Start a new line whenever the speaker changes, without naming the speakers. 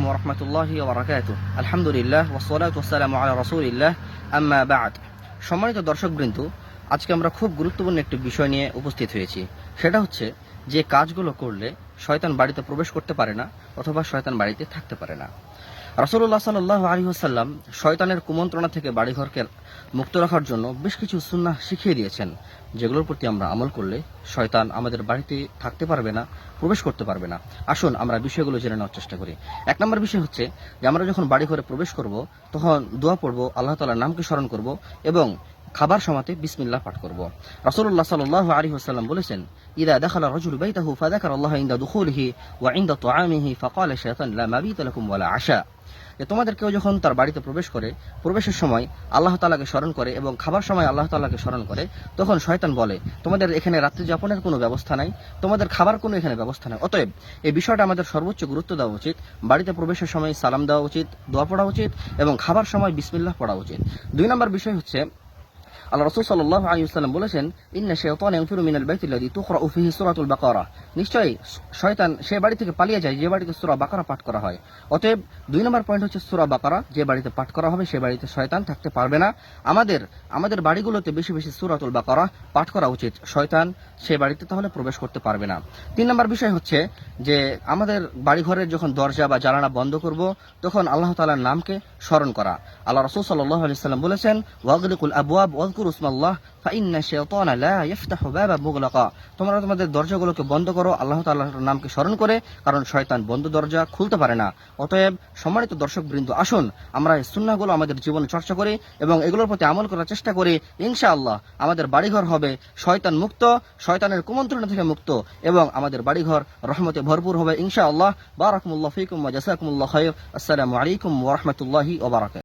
ওয়া রাহমাতুল্লাহি ওয়া বারাকাতুহু। আলহামদুলিল্লাহ ওয়াসসালাতু ওয়াসসালামু আলা রাসূলিল্লাহ, আম্মা বা'দ। সম্মানিত দর্শকবৃন্দ, আজকে আমরা খুব গুরুত্বপূর্ণ একটি বিষয় নিয়ে উপস্থিত হয়েছি। সেটা হচ্ছে যে কাজগুলো করলে শয়তান বাড়িতে প্রবেশ করতে পারে না অথবা শয়তান বাড়িতে থাকতে পারে না। রাসূলুল্লাহ সাল্লাল্লাহু আলাইহি ওয়াসাল্লাম শয়তানের কুমন্ত্রণা থেকে বাড়িঘরকে মুক্ত রাখার জন্য বেশ কিছু সুন্নাহ শিখিয়ে দিয়েছেন, যেগুলোর প্রতি আমরা আমল করলে শয়তান আমাদের বাড়িতে থাকতে পারবে না, প্রবেশ করতে পারবে না। আসুন আমরা বিষয়গুলো জেনে নেওয়ার চেষ্টা করি। এক নম্বর বিষয় হচ্ছে যে আমরা যখন বাড়ি ঘরে প্রবেশ করব তখন দোয়া পড়ব, আল্লাহ তাআলার নামকে স্মরণ করব এবং খাবার সময়তে বিসমিল্লাহ পাঠ করব। রাসূলুল্লাহ সাল্লাল্লাহু আলাইহি ওয়াসাল্লাম বলেছেন, ইযা দাখালা রাজুলু বাইতাহু ফাযাকারাল্লাহা ইনদা দুখুলিহি ওয়া ইনদা তুআমিহি ফাকালা শাইতান লা মাবিতা লাকুম ওয়ালা আশা। যে তোমাদের কেউ যখন তার বাড়িতে প্রবেশ করে, প্রবেশের সময় আল্লাহ তাআলাকে স্মরণ করে এবং খাবার সময় আল্লাহ তাআলাকে স্মরণ করে, তখন শয়তান বলে তোমাদের এখানে রাত্রি যাপনের কোনো ব্যবস্থা নাই, তোমাদের খাবার কোনো এখানে ব্যবস্থা নাই। অতএব এই বিষয়টা আমাদের সর্বোচ্চ গুরুত্ব দেওয়া উচিত। বাড়িতে প্রবেশের সময় সালাম দেওয়া উচিত, দোয়া পড়া উচিত এবং খাবার সময় বিসমিল্লাহ পড়া উচিত। 2 নম্বর বিষয় হচ্ছে আল্লাহ রাসূল সাল্লাল্লাহু আলাইহি ওয়াসাল্লাম বলেছেন, ইন্না শাইতানা ইয়ানফিরু মিনাল বাইতিল্লাযী তুকরাউ ফীহি সূরাতুল বাকারা। নিশ্চয়ই শয়তান সে বাড়ি থেকে পালিয়ে যায় যে বাড়িতে সূরা বাকারা পাঠ করা হয়। অতএব 2 নম্বর পয়েন্ট হচ্ছে সূরা বাকারা যে বাড়িতে পাঠ করা হবে সে বাড়িতে শয়তান থাকতে পারবে না। আমাদের বাড়িগুলোতে বেশি বেশি সূরাতুল বাকারা পাঠ করা উচিত, শয়তান সে বাড়িতে তাহলে প্রবেশ করতে পারবে না। 3 নম্বর বিষয় হচ্ছে যে আমাদের বাড়িঘরের যখন দরজা বা জানালা বন্ধ করব তখন আল্লাহ তাআলার নামকে স্মরণ করা। আল্লাহ রাসূল সাল্লাল্লাহু আলাইহি ওয়াসাল্লাম বলেছেন, ওয়াগলিকুল আবওয়াব ওয়াযকুরু ইসমাল্লাহ ফাইন্না শাইতানা লা ইফতাহু বাবান মুগলাকা। তোমরা তোমাদের দরজাগুলোকে বন্ধ করো আল্লাহ তাআলার নামকে স্মরণ করে, কারণ শয়তান বন্ধ দরজা খুলতে পারে না। অতএব সম্মানিত দর্শকবৃন্দ, আসুন আমরা এই সুন্নাহগুলো আমাদের জীবনে চর্চা করি এবং এগুলোর প্রতি আমল করার চেষ্টা করি। ইনশাআল্লাহ আমাদের বাড়িঘর হবে শয়তান মুক্ত, শয়তানের কুমন্ত্রণা থেকে মুক্ত এবং আমাদের বাড়িঘর রহমতে ভরপুর হবে ইনশাআল্লাহ। বারাকাতুল্লাহু ফীকুম ওয়া জাযাকুমুল্লাহু খায়র। আসসালামু আলাইকুম ওয়া রাহমাতুল্লাহি ওয়া বারাকাতুহু।